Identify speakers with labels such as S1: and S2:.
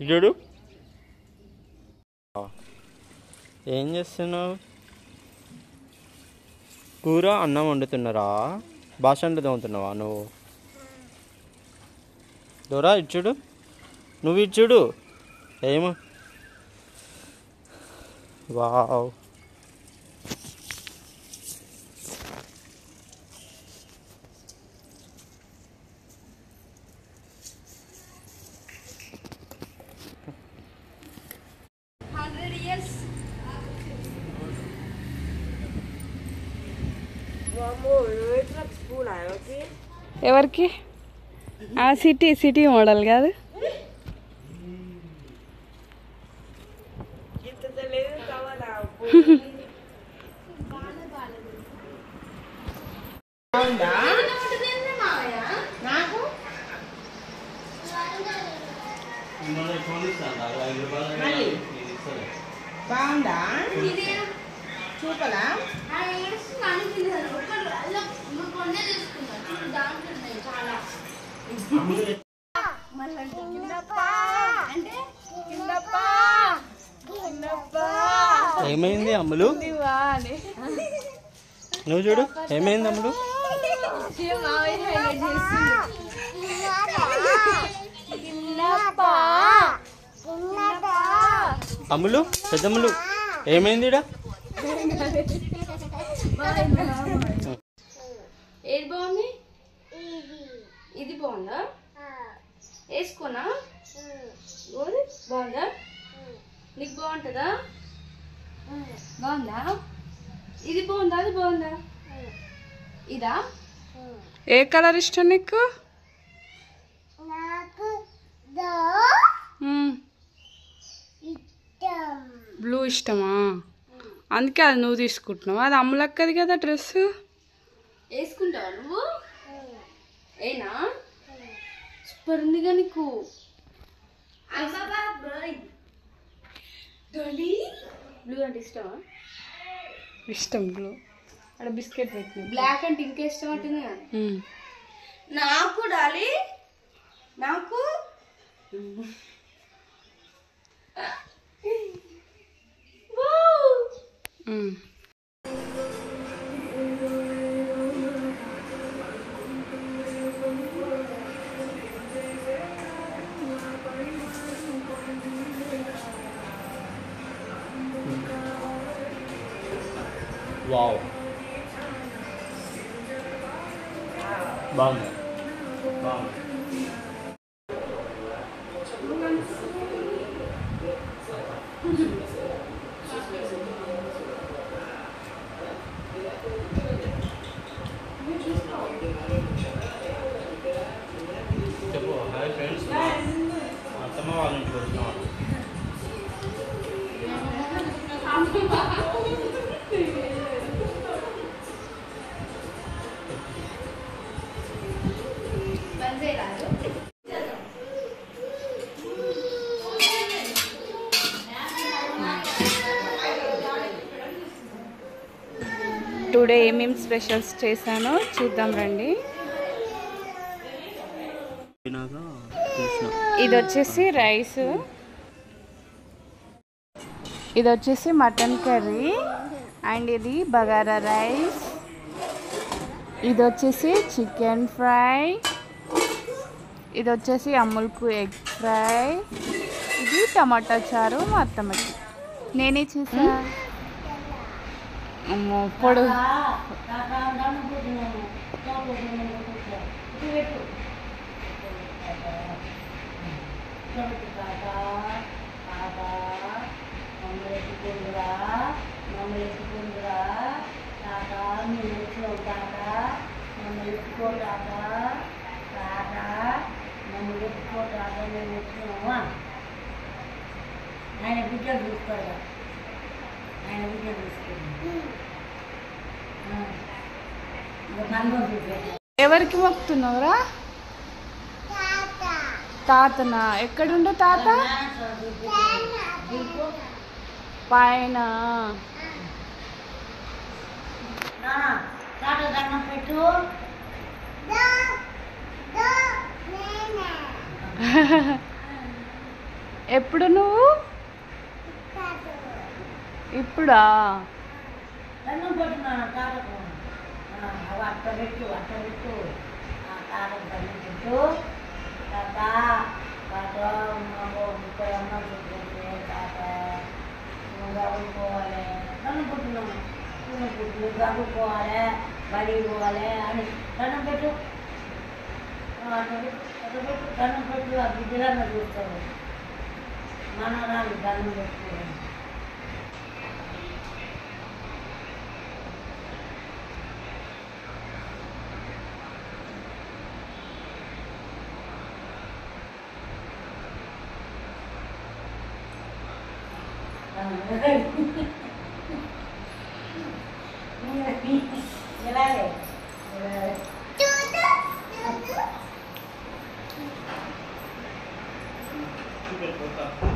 S1: చూడు ఏం చేస్తున్నావు? కూర అన్నం వండుతున్నారా? బాసండ్లు తోముతున్నావా నువ్వు? దూరా ఇచ్చుడు, నువ్వు ఇచ్చుడు ఏమో. వావ్,
S2: ఎవరికి? సిటీ మోడల్ కాదు.
S3: బాగుందా? చూపలా?
S1: ఏమైంది అమ్ములు? నువ్వు చూడు ఏమైంది అమ్ములు? అమ్ములు, పెద్దమ్ములు ఏమైంది?
S2: ఏది బాగుంది? ఇది బాగుందా? వేసుకోనా? బాగుందా? నీకు బాగుంటుందా? బాగుందా? ఇది బాగుందా? అది బాగుందా? ఇదా? ఏ కలర్ ఇష్టం నీకు? బ్లూ ఇష్టమా? అందుకే అది నువ్వు తీసుకుంటున్నావు. అది అమ్ములక్కది కదా డ్రెస్. వేసుకుంటావా నువ్వు? ఏనా సూపర్ ఉందిగా నీకు. బ్లూ అంటే ఇష్టమా? ఇష్టం బ్లూ. అక్కడ బిస్కెట్ పెట్టిన. బ్లాక్ అంటే ఇంకా ఇష్టం అంటుంది కదా నాకు. డాలి నాకు
S1: వావ్, బాగుంది బాగుంది. చెప్పు హాయ్ ఫ్రెండ్స్, అత్తమ్మ వాళ్ళ ఇంటికి వచ్చినాం.
S2: టుడే ఏమేమి స్పెషల్స్ చేశానో చూద్దాం రండి. ఇది వచ్చేసి రైస్, ఇది వచ్చేసి మటన్ కర్రీ, అండ్ ఇది బగారా రైస్, ఇది వచ్చేసి చికెన్ ఫ్రై, ఇది వచ్చేసి అమ్ముల్కు ఎగ్ ఫ్రై, ఇది టమాటా చారు మా అత్తమ్మకి. నేనే చేసా. పొడు
S3: ఆయన బిడ్డలు చూసుకోరు, ఆయన బిడ్డలు చూసుకోరు.
S2: ఎవరికి మొక్కుతున్నావురా? తాతనా? ఎక్కడుండే తాత? పైన.
S3: తాత దండం పెట్టు.
S2: ఎప్పుడు నువ్వు ఇప్పుడా
S3: దండం పెట్టున్నాను తారకు అట్ట పెట్టు తారకు దండం పెట్టు తాత తాత ఇక్కడ అమ్మ తాత చదువుకోవాలి దండం పెట్టున్నాను చదువుకోవాలి బడికి పోవాలి అని దండం పెట్టు దండం పెట్టు ఆ బిడ్డలన్న చూస్తావు మనరాలు దండం పెట్టుకోవాలి
S1: చూపెట్టుకుంటా